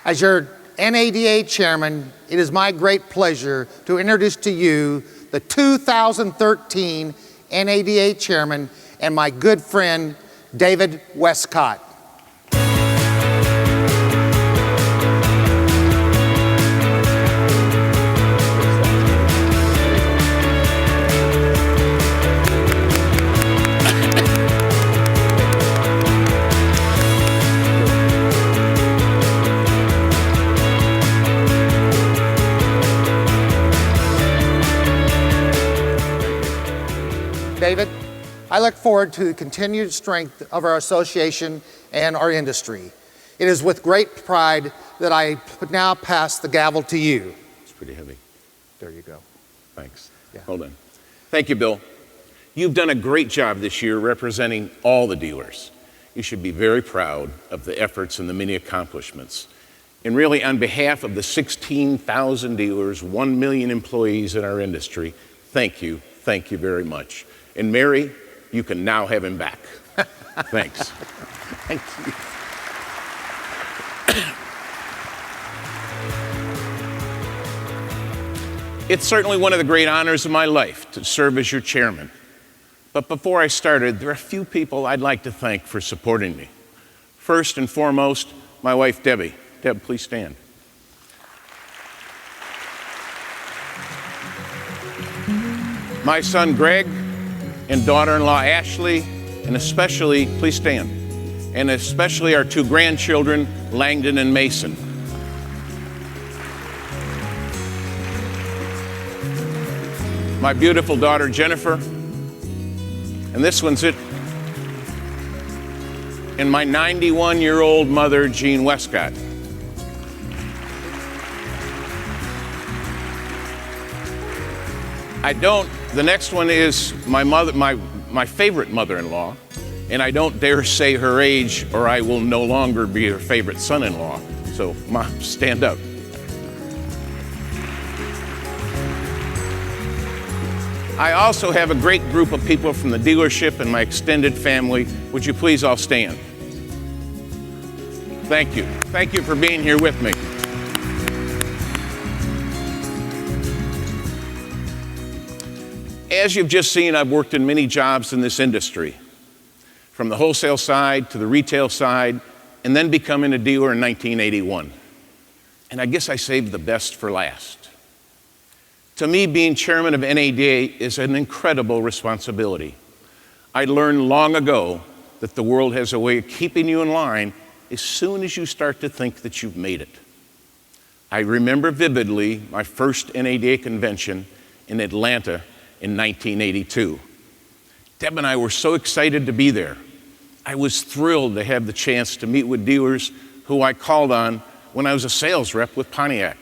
As your NADA chairman, it is my great pleasure to introduce to you the 2013 NADA chairman and my good friend, David Westcott. David, I look forward to the continued strength of our association and our industry. It is with great pride that I now pass the gavel to you. It's pretty heavy. There you go. Thanks. Yeah. Hold on. Thank you, Bill. You've done a great job this year representing all the dealers. You should be very proud of the efforts and the many accomplishments. And really, on behalf of the 16,000 dealers, 1 million employees in our industry, thank you very much. And Mary, you can now have him back. Thanks. Thank you. It's certainly one of the great honors of my life to serve as your chairman. But before I started, there are a few people I'd like to thank for supporting me. First and foremost, my wife, Debbie. Deb, please stand. My son, Greg, and daughter-in-law, Ashley, and especially, please stand, and especially our 2 grandchildren, Langdon and Mason. My beautiful daughter, Jennifer, and this one's it, and my 91-year-old mother, Jean Westcott. The next one is my mother, my favorite mother-in-law, and I don't dare say her age or I will no longer be her favorite son-in-law. So, Mom, stand up. I also have a great group of people from the dealership and my extended family. Would you please all stand? Thank you. Thank you for being here with me. As you've just seen, I've worked in many jobs in this industry, from the wholesale side to the retail side, and then becoming a dealer in 1981. And I guess I saved the best for last. To me, being chairman of NADA is an incredible responsibility. I learned long ago that the world has a way of keeping you in line as soon as you start to think that you've made it. I remember vividly my first NADA convention in Atlanta in 1982. Deb and I were so excited to be there. I was thrilled to have the chance to meet with dealers who I called on when I was a sales rep with Pontiac.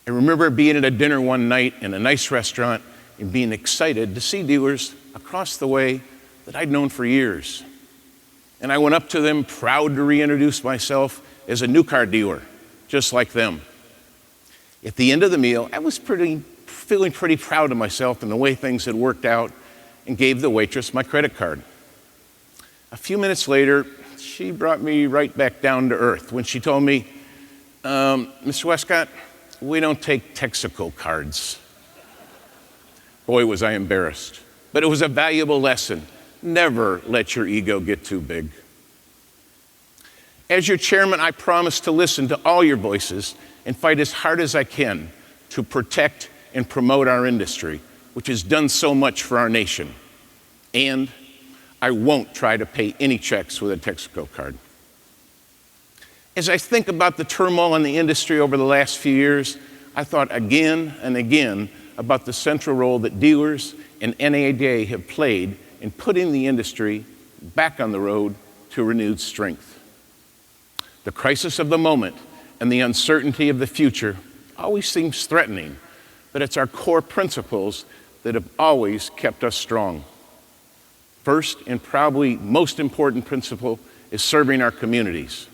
I remember being at a dinner one night in a nice restaurant and being excited to see dealers across the way that I'd known for years. And I went up to them, proud to reintroduce myself as a new car dealer, just like them. At the end of the meal, I was feeling pretty proud of myself and the way things had worked out, and gave the waitress my credit card. A few minutes later, she brought me right back down to earth when she told me, Mr. Westcott, we don't take Texaco cards. Boy, was I embarrassed. But it was a valuable lesson. Never let your ego get too big. As your chairman, I promise to listen to all your voices and fight as hard as I can to protect and promote our industry, which has done so much for our nation. And I won't try to pay any checks with a Texaco card. As I think about the turmoil in the industry over the last few years, I thought again and again about the central role that dealers and NADA have played in putting the industry back on the road to renewed strength. The crisis of the moment and the uncertainty of the future always seems threatening, but it's our core principles that have always kept us strong. First, and probably most important principle, is serving our communities.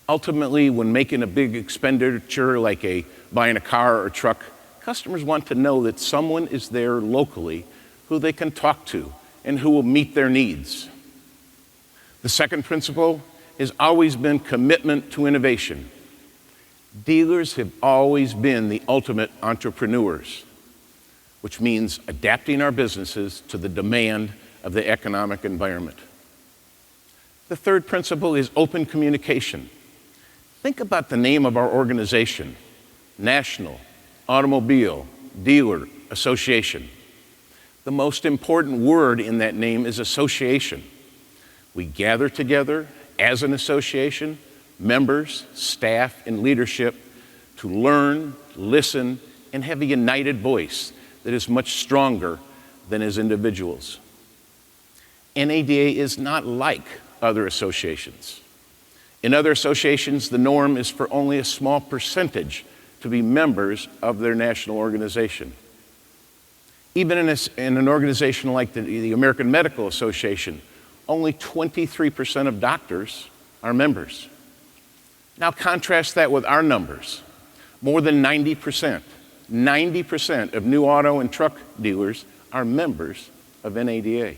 Ultimately, when making a big expenditure like buying a car or truck, customers want to know that someone is there locally who they can talk to and who will meet their needs. The second principle has always been commitment to innovation. Dealers have always been the ultimate entrepreneurs, which means adapting our businesses to the demand of the economic environment. The third principle is open communication. Think about the name of our organization, National Automobile Dealer Association. The most important word in that name is association. We gather together as an association, members, staff, and leadership to learn, listen, and have a united voice that is much stronger than as individuals. NADA is not like other associations. In other associations, the norm is for only a small percentage to be members of their national organization. Even in an organization like the American Medical Association, only 23% of doctors are members. Now contrast that with our numbers. More than 90%. 90% of new auto and truck dealers are members of NADA.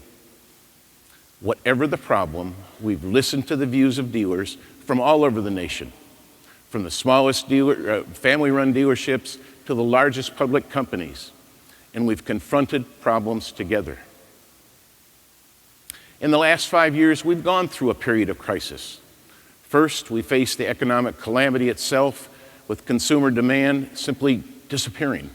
Whatever the problem, we've listened to the views of dealers from all over the nation, from the smallest family-run dealerships to the largest public companies, and we've confronted problems together. In the last 5 years, we've gone through a period of crisis. First, we faced the economic calamity itself, with consumer demand simply disappearing.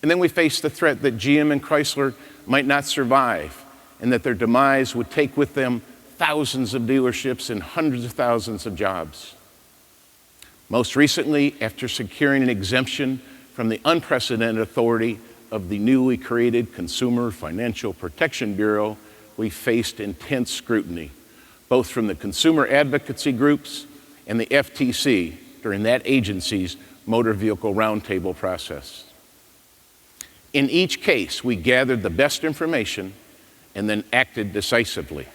And then we faced the threat that GM and Chrysler might not survive, and that their demise would take with them thousands of dealerships and hundreds of thousands of jobs. Most recently, after securing an exemption from the unprecedented authority of the newly created Consumer Financial Protection Bureau, we faced intense scrutiny, both from the consumer advocacy groups and the FTC during that agency's motor vehicle roundtable process. In each case, we gathered the best information and then acted decisively.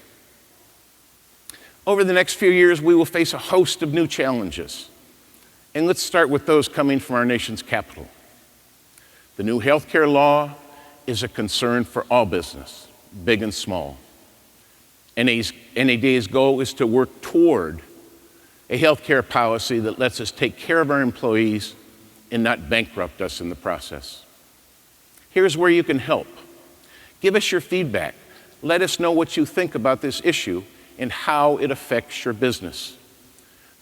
Over the next few years, we will face a host of new challenges. And let's start with those coming from our nation's capital. The new healthcare law is a concern for all business, big and small. NADA's goal is to work toward a healthcare policy that lets us take care of our employees and not bankrupt us in the process. Here's where you can help. Give us your feedback. Let us know what you think about this issue and how it affects your business.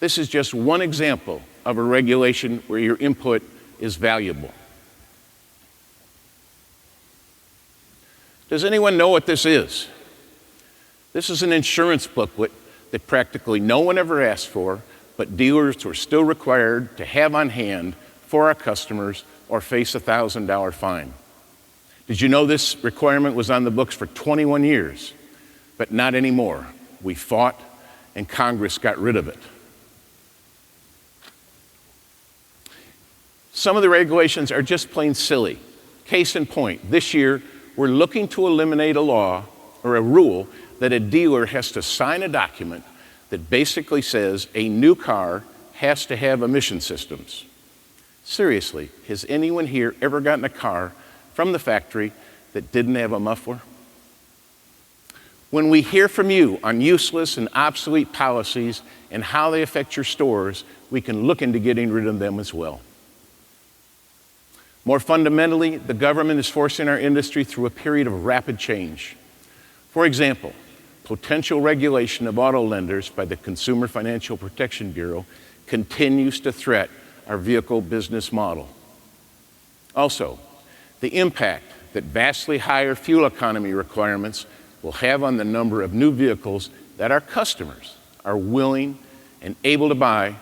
This is just one example of a regulation where your input is valuable. Does anyone know what this is? This is an insurance booklet that practically no one ever asked for, but dealers were still required to have on hand for our customers or face a $1,000 fine. Did you know this requirement was on the books for 21 years? But not anymore. We fought, and Congress got rid of it. Some of the regulations are just plain silly. Case in point, this year, we're looking to eliminate a law or a rule that a dealer has to sign a document that basically says a new car has to have emission systems. Seriously, has anyone here ever gotten a car from the factory that didn't have a muffler? When we hear from you on useless and obsolete policies and how they affect your stores, we can look into getting rid of them as well. More fundamentally, the government is forcing our industry through a period of rapid change. For example, potential regulation of auto lenders by the Consumer Financial Protection Bureau continues to threaten our vehicle business model. Also, the impact that vastly higher fuel economy requirements will have on the number of new vehicles that our customers are willing and able to buy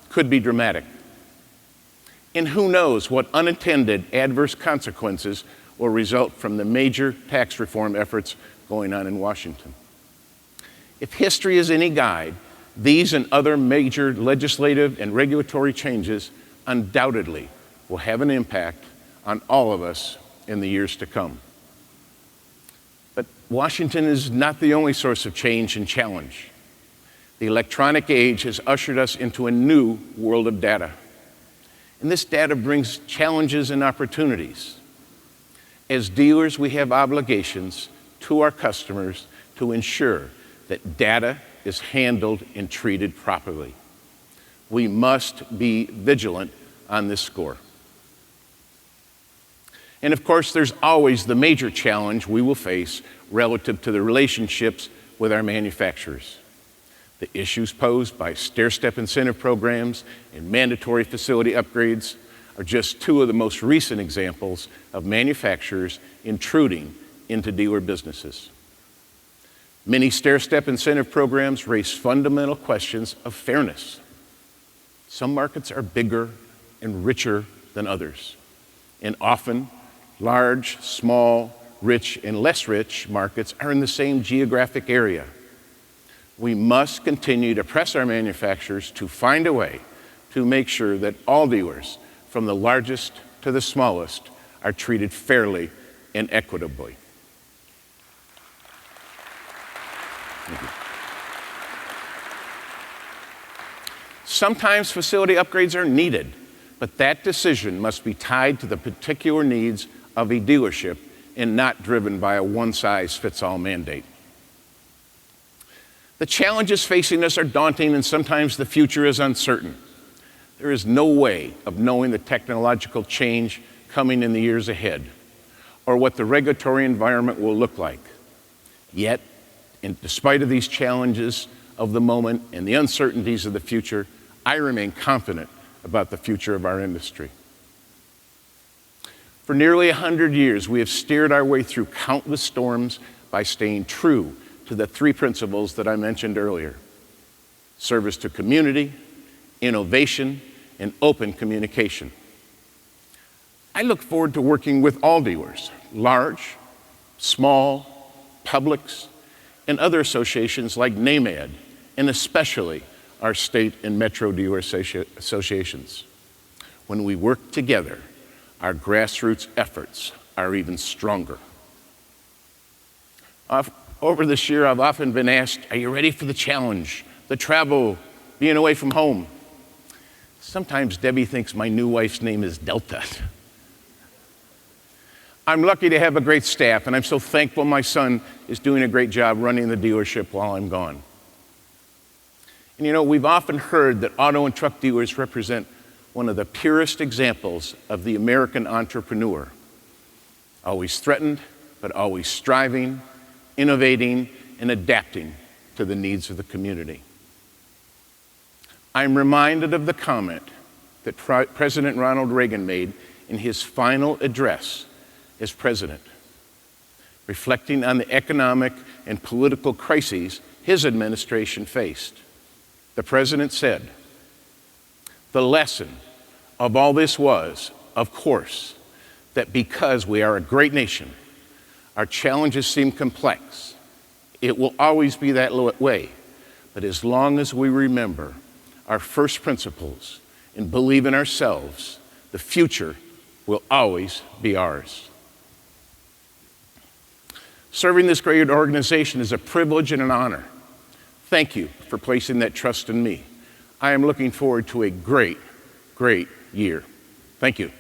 could be dramatic. And who knows what unintended adverse consequences will result from the major tax reform efforts going on in Washington. If history is any guide, these and other major legislative and regulatory changes undoubtedly will have an impact on all of us in the years to come. But Washington is not the only source of change and challenge. The electronic age has ushered us into a new world of data. And this data brings challenges and opportunities. As dealers, we have obligations to our customers to ensure that data is handled and treated properly. We must be vigilant on this score. And of course, there's always the major challenge we will face relative to the relationships with our manufacturers. The issues posed by stair-step incentive programs and mandatory facility upgrades are just two of the most recent examples of manufacturers intruding into dealer businesses. Many stair-step incentive programs raise fundamental questions of fairness. Some markets are bigger and richer than others, and often large, small, rich, and less rich markets are in the same geographic area. We must continue to press our manufacturers to find a way to make sure that all dealers, from the largest to the smallest, are treated fairly and equitably. Thank you. Sometimes facility upgrades are needed, but that decision must be tied to the particular needs of a dealership and not driven by a one-size-fits-all mandate. The challenges facing us are daunting, and sometimes the future is uncertain. There is no way of knowing the technological change coming in the years ahead or what the regulatory environment will look like. Yet, in despite of these challenges of the moment and the uncertainties of the future, I remain confident about the future of our industry. For nearly 100 years, we have steered our way through countless storms by staying true to the three principles that I mentioned earlier: service to community, innovation, and open communication. I look forward to working with all dealers, large, small, publics, and other associations like NAMAD, and especially our state and metro dealer associations. When we work together, our grassroots efforts are even stronger. Over this year, I've often been asked, are you ready for the challenge, the travel, being away from home? Sometimes Debbie thinks my new wife's name is Delta. I'm lucky to have a great staff, and I'm so thankful my son is doing a great job running the dealership while I'm gone. And you know, we've often heard that auto and truck dealers represent one of the purest examples of the American entrepreneur. Always threatened, but always striving, innovating, and adapting to the needs of the community. I'm reminded of the comment that President Ronald Reagan made in his final address as president, reflecting on the economic and political crises his administration faced. The president said, "The lesson of all this was, of course, that because we are a great nation, our challenges seem complex. It will always be that way. But as long as we remember our first principles and believe in ourselves, the future will always be ours." Serving this great organization is a privilege and an honor. Thank you for placing that trust in me. I am looking forward to a great, great year. Thank you.